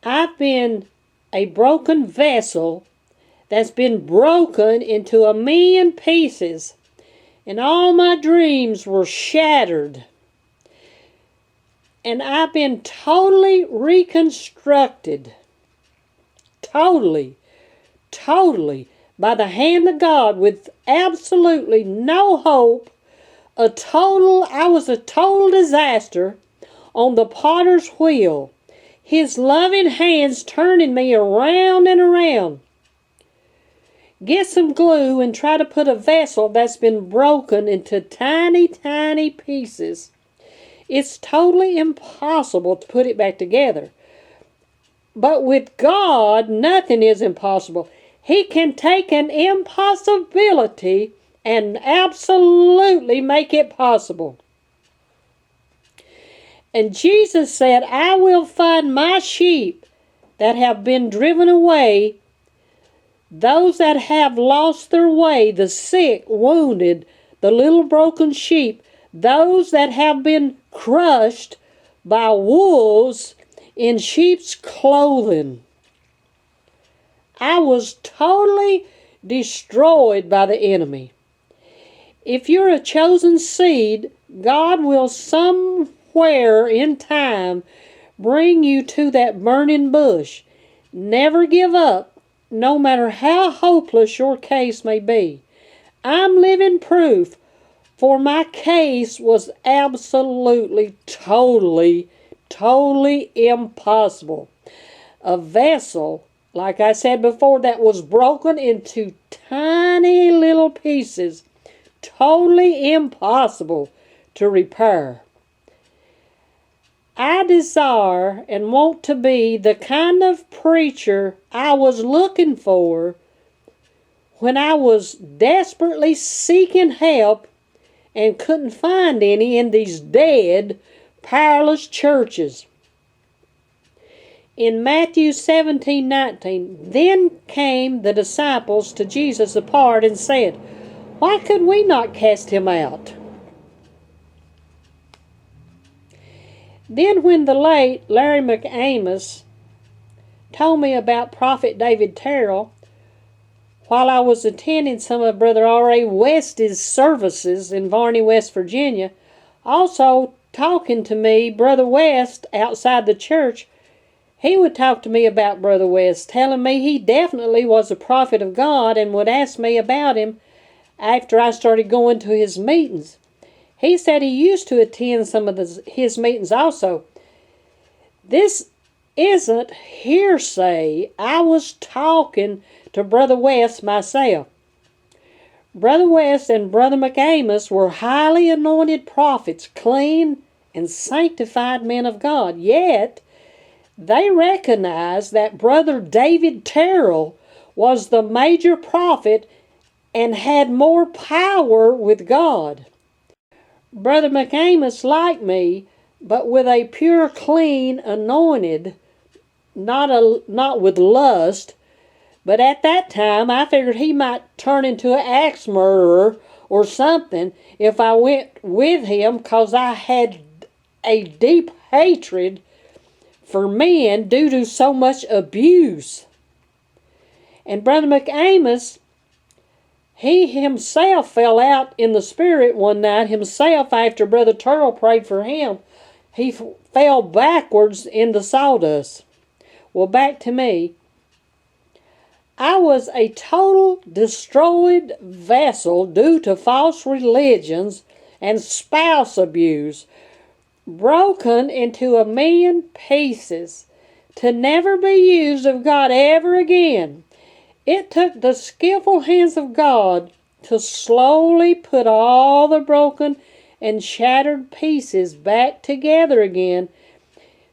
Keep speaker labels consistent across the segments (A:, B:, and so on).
A: I've been a broken vessel that's been broken into 1,000,000 pieces, and all my dreams were shattered. And I've been totally reconstructed. Totally by the hand of God, with absolutely no hope. I was a total disaster on the potter's wheel. His loving hands turning me around and around. Get some glue and try to put a vessel that's been broken into tiny, tiny pieces. It's totally impossible to put it back together. But with God, nothing is impossible. He can take an impossibility and absolutely make it possible. And Jesus said, I will find my sheep that have been driven away, those that have lost their way, the sick, wounded, the little broken sheep, those that have been crushed by wolves in sheep's clothing. I was totally destroyed by the enemy. If you're a chosen seed, God will somewhere in time bring you to that burning bush. Never give up, no matter how hopeless your case may be. I'm living proof, for my case was absolutely, totally impossible. A vessel, like I said before, that was broken into tiny little pieces, totally impossible to repair. I desire and want to be the kind of preacher I was looking for when I was desperately seeking help and couldn't find any in these dead, powerless churches. In Matthew 17:19, then came the disciples to Jesus apart and said, why could we not cast him out? Then when the late Larry Mcamis told me about Prophet David Terrell, while I was attending some of Brother R.A. West's services in Varney, West Virginia, also talking to me, Brother West, outside the church, he would talk to me about Brother West, telling me he definitely was a prophet of God, and would ask me about him after I started going to his meetings. He said he used to attend some of his meetings also. This isn't hearsay. I was talking to Brother West myself. Brother West and Brother Mcamis were highly anointed prophets, clean and sanctified men of God. Yet, they recognized that Brother David Terrell was the major prophet and had more power with God. Brother Mcamis liked me, but with a pure, clean, anointed, not with lust. But at that time, I figured he might turn into an axe murderer or something if I went with him, because I had a deep hatred for men due to so much abuse. And Brother Mcamis, he himself fell out in the spirit one night himself after Brother Terrell prayed for him. He fell backwards in the sawdust. Well, back to me. I was a total destroyed vessel due to false religions and spouse abuse, broken into 1,000,000 pieces, to never be used of God ever again. It took the skillful hands of God to slowly put all the broken and shattered pieces back together again,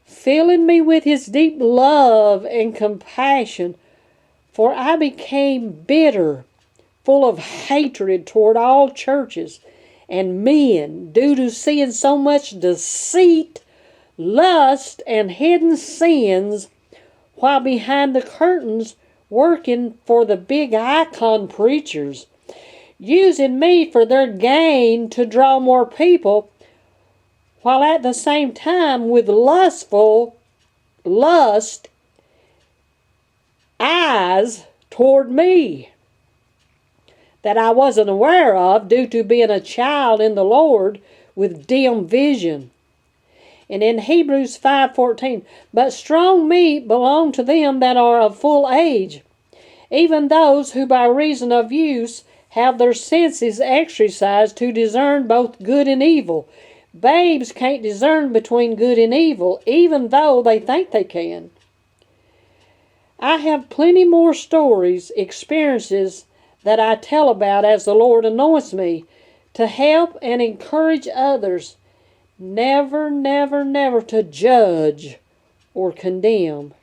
A: filling me with his deep love and compassion, for I became bitter, full of hatred toward all churches and men due to seeing so much deceit, lust, and hidden sins, while behind the curtains working for the big icon preachers, using me for their gain to draw more people, while at the same time with lust eyes toward me that I wasn't aware of due to being a child in the Lord with dim vision. And in Hebrews 5:14, but strong meat belong to them that are of full age, even those who by reason of use have their senses exercised to discern both good and evil. Babes can't discern between good and evil, even though they think they can. I have plenty more stories, experiences that I tell about as the Lord anoints me to help and encourage others. Never, never, never to judge or condemn.